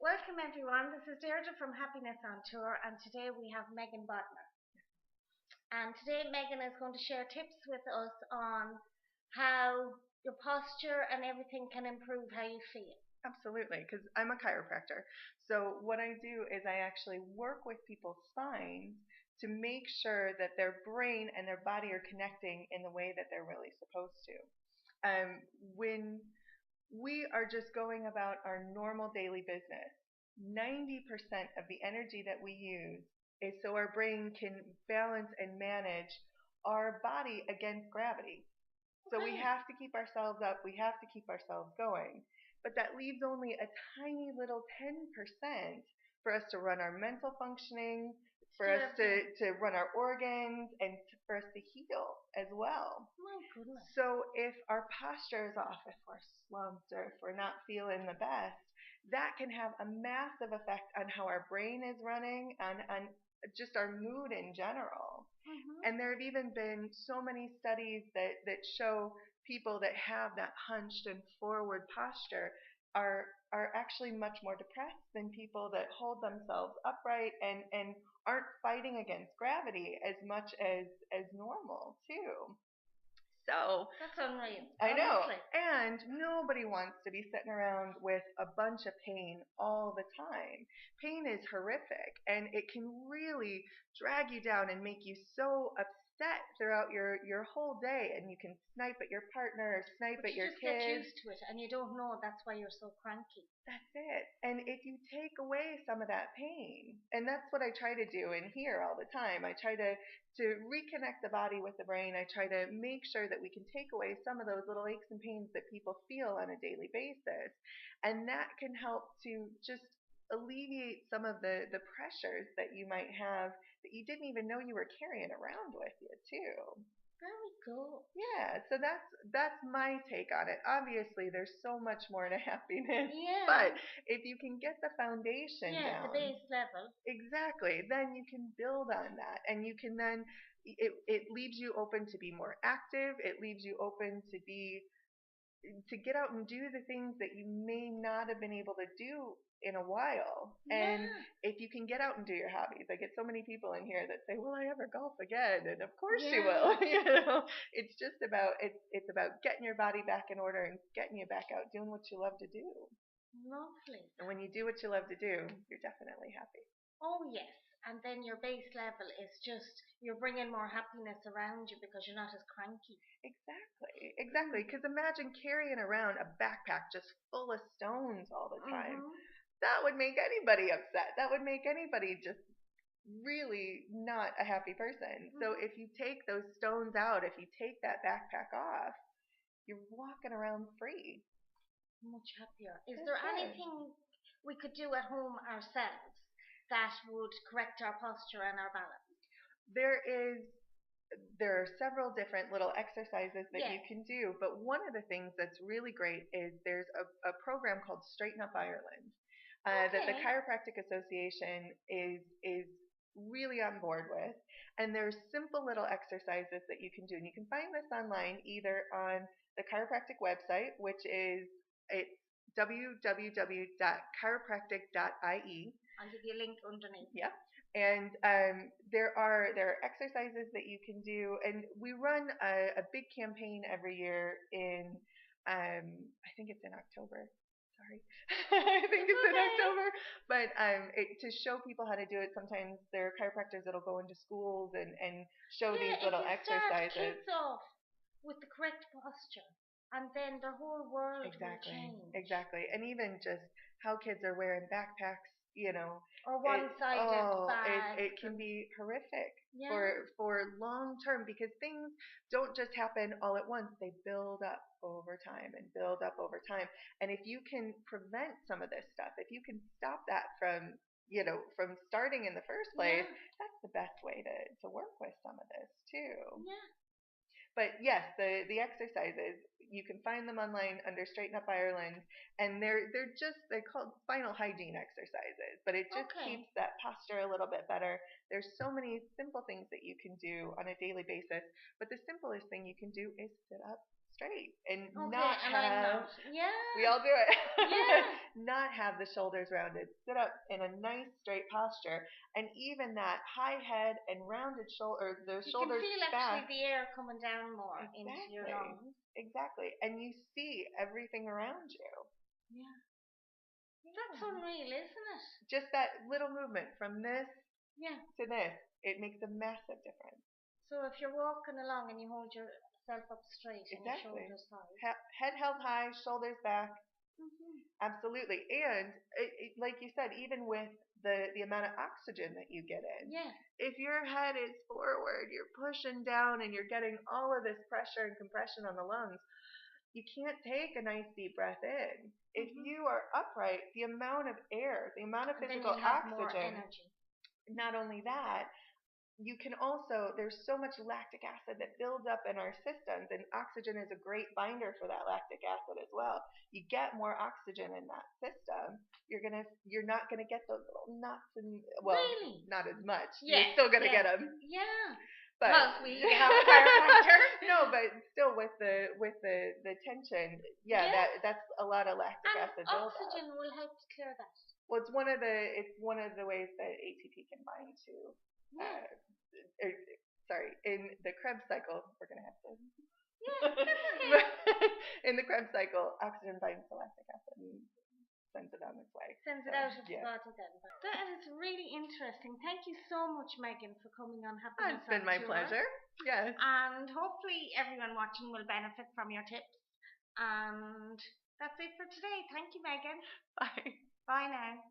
Welcome everyone, this is Deirdre from Happiness on Tour, and today we have Megan Bodnar. And today Megan is going to share tips with us on how your posture and everything can improve how you feel. Absolutely, because I'm a chiropractor. So what I do is I actually work with people's spines to make sure that their brain and their body are connecting in the way that they're really supposed to. When we are just going about our normal daily business, 90% of the energy that we use is so our brain can balance and manage our body against gravity. So we have to keep ourselves up, we have to keep ourselves going. But that leaves only a tiny little 10% for us to run our mental functioning, for us to run our organs, and for us to heal as well. My goodness. So if our posture is off, if we're slumped, or if we're not feeling the best, that can have a massive effect on how our brain is running and on just our mood in general. And there have even been so many studies that show people that have that hunched and forward posture are actually much more depressed than people that hold themselves upright and aren't fighting against gravity as much as normal too. So that's unreal. I know. And nobody wants to be sitting around with a bunch of pain all the time. Pain is horrific, and it can really drag you down and make you so upset throughout your whole day, and you can snipe at your partner or snipe at your kids. You just get used to it, and you don't know that's why you're so cranky. That's it. And if you take away some of that pain, and that's what I try to do in here all the time, I try to reconnect the body with the brain. I try to make sure that we can take away some of those little aches and pains that people feel on a daily basis. And that can help to just alleviate some of the pressures that you might have that you didn't even know you were carrying around with you too. Very cool. Yeah, so that's my take on it. Obviously, there's so much more to happiness. Yeah. But if you can get the foundation down, the base level. Exactly. Then you can build on that, and you can then it leaves you open to be more active. It leaves you open to get out and do the things that you may not have been able to do in a while. And if you can get out and do your hobbies, I get so many people in here that say, "Will I ever golf again?" And of course you will. It's just about it's about getting your body back in order and getting you back out doing what you love to do. Lovely. And when you do what you love to do, you're definitely happy. Oh yes. And then your base level is just, you're bringing more happiness around you because you're not as cranky. Exactly. Because imagine carrying around a backpack just full of stones all the time. That would make anybody upset. That would make anybody just really not a happy person. So if you take those stones out, if you take that backpack off, you're walking around free. Much happier. Is there anything we could do at home ourselves that would correct our posture and our balance? There are several different little exercises that you can do, but one of the things that's really great is there's a program called Straighten Up Ireland that the Chiropractic Association is really on board with, and there's simple little exercises that you can do, and you can find this online either on the chiropractic website, which is www.chiropractic.ie. I'll give you a link underneath. Yep. And there are exercises that you can do, and we run a big campaign every year in I think it's in October. Sorry, I think it's in October. But to show people how to do it, sometimes there are chiropractors that'll go into schools and show these little exercises. Kids off with the correct posture, and then the whole world will change. Exactly. And even just how kids are wearing backpacks. Or one-sided bags. It can be horrific for long term, because things don't just happen all at once. They build up over time and build up over time. And if you can prevent some of this stuff, if you can stop that from starting in the first place, that's the best way to work with some of this too. Yeah. But yes, the exercises, you can find them online under Straighten Up Ireland, and they're called spinal hygiene exercises, but it just keeps that posture a little bit better. There's so many simple things that you can do on a daily basis, but the simplest thing you can do is sit up straight and not have. We all do it. Not have the shoulders rounded. Sit up in a nice straight posture, and even that high head and rounded shoulder, the shoulders back. You can feel back. actually the air coming down more into your lungs. Exactly, and you see everything around you. Yeah. That's unreal, isn't it? Just that little movement from this to this, it makes a massive difference. So if you're walking along and you hold yourself up straight and your shoulders high. Head held high, shoulders back. Absolutely. And like you said, even with the amount of oxygen that you get in, if your head is forward, you're pushing down and you're getting all of this pressure and compression on the lungs, you can't take a nice deep breath in. If you are upright, the amount of air, the amount of physical oxygen, not only that, you can also, there's so much lactic acid that builds up in our systems, and oxygen is a great binder for that lactic acid as well. You get more oxygen in that system, you're not gonna get those little knots and not as much. You're still gonna get them. But we have a chiropractor. No, but still with the tension, that's a lot of lactic acid buildup. Oxygen will help to clear that. Well, it's one of the ways that ATP can bind to. In the Krebs cycle, we're gonna have to. In the Krebs cycle, oxygen binds to lactic acid and sends it on its way. Sends it out of the body then. That is really interesting. Thank you so much, Megan, for coming on Happiness. It's been my pleasure. Yes. And hopefully everyone watching will benefit from your tips. And that's it for today. Thank you, Megan. Bye. Bye now.